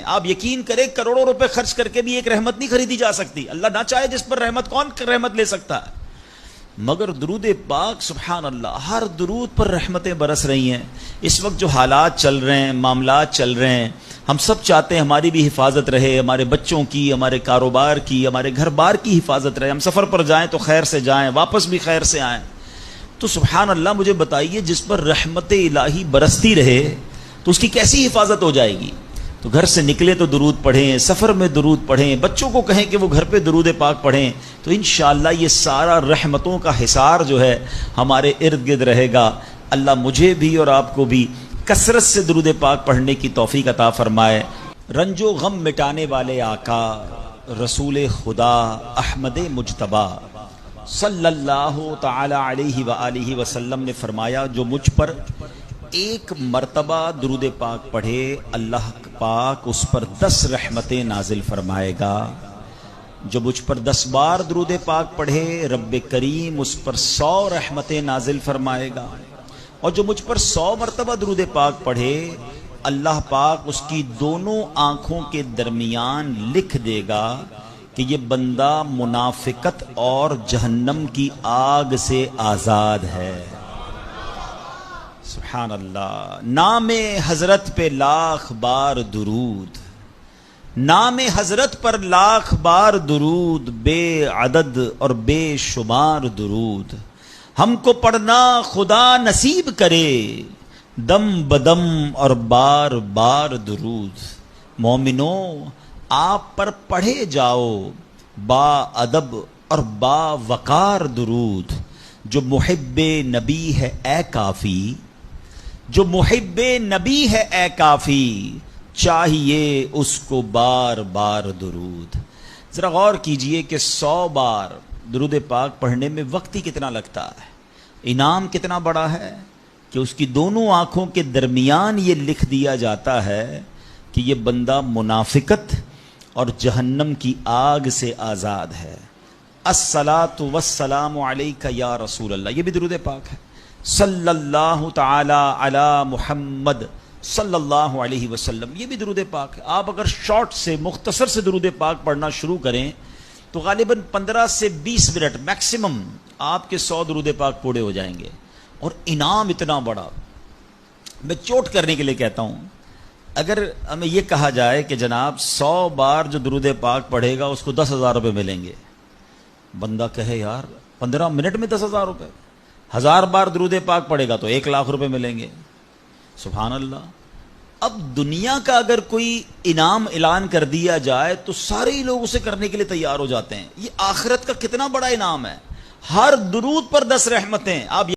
آپ یقین کریں کروڑوں روپے خرچ کر کے بھی ایک رحمت نہیں خریدی جا سکتی. اللہ نہ چاہے جس پر رحمت، کون رحمت لے سکتا ہے؟ مگر درود پاک سبحان اللہ، ہر درود پر رحمتیں برس رہی ہیں. اس وقت جو حالات چل رہے ہیں، معاملات چل رہے ہیں، ہم سب چاہتے ہیں ہماری بھی حفاظت رہے، ہمارے بچوں کی، ہمارے کاروبار کی، ہمارے گھر بار کی حفاظت رہے. ہم سفر پر جائیں تو خیر سے جائیں، واپس بھی خیر سے آئیں. تو سبحان اللہ مجھے بتائیے، جس پر رحمت الہی برستی رہے تو اس کی کیسی حفاظت ہو جائے گی؟ تو گھر سے نکلے تو درود پڑھیں، سفر میں درود پڑھیں، بچوں کو کہیں کہ وہ گھر پہ درود پاک پڑھیں، تو انشاءاللہ یہ سارا رحمتوں کا حصار جو ہے ہمارے ارد گرد رہے گا. اللہ مجھے بھی اور آپ کو بھی کثرت سے درود پاک پڑھنے کی توفیق عطا فرمائے. رنج و غم مٹانے والے آقا رسول خدا احمد مجتبی صلی اللہ تعالی علیہ وآلہ وسلم نے فرمایا، جو مجھ پر ایک مرتبہ درود پاک پڑھے اللہ پاک اس پر 10 رحمتیں نازل فرمائے گا. جو مجھ پر 10 بار درود پاک پڑھے رب کریم اس پر 100 رحمتیں نازل فرمائے گا. اور جو مجھ پر 100 مرتبہ درود پاک پڑھے اللہ پاک اس کی دونوں آنکھوں کے درمیان لکھ دے گا کہ یہ بندہ منافقت اور جہنم کی آگ سے آزاد ہے. سبحان اللہ. نام حضرت پہ لاکھ بار درود، نام حضرت پر لاکھ بار درود، بے عدد اور بے شمار درود ہم کو پڑھنا خدا نصیب کرے، دم بدم اور بار بار درود. مومنوں آپ پر پڑھے جاؤ با ادب اور با وقار درود. جو محب نبی ہے اے کافی، جو محب نبی ہے اے کافی، چاہیے اس کو بار بار درود. ذرا غور کیجئے کہ 100 بار درود پاک پڑھنے میں وقت ہی کتنا لگتا ہے، انعام کتنا بڑا ہے کہ اس کی دونوں آنکھوں کے درمیان یہ لکھ دیا جاتا ہے کہ یہ بندہ منافقت اور جہنم کی آگ سے آزاد ہے. الصلاۃ والسلام علیک یا رسول اللہ، یہ بھی درود پاک ہے. صلی اللہ تعالی علی محمد صلی اللہ علیہ وسلم، یہ بھی درود پاک ہے. آپ اگر شارٹ سے مختصر سے درود پاک پڑھنا شروع کریں تو غالباً 15 سے 20 منٹ میکسیمم آپ کے 100 درود پاک پورے ہو جائیں گے. اور انعام اتنا بڑا، میں چوٹ کرنے کے لیے کہتا ہوں، اگر ہمیں یہ کہا جائے کہ جناب 100 بار جو درود پاک پڑھے گا اس کو 10,000 روپے ملیں گے، بندہ کہے یار 15 منٹ میں 10,000 روپے، 1000 بار درود پاک پڑھے گا تو 1,00,000 روپے ملیں گے. سبحان اللہ. اب دنیا کا اگر کوئی انعام اعلان کر دیا جائے تو سارے ہی لوگ اسے کرنے کے لیے تیار ہو جاتے ہیں. یہ آخرت کا کتنا بڑا انعام ہے. ہر درود پر 10 رحمتیں. آپ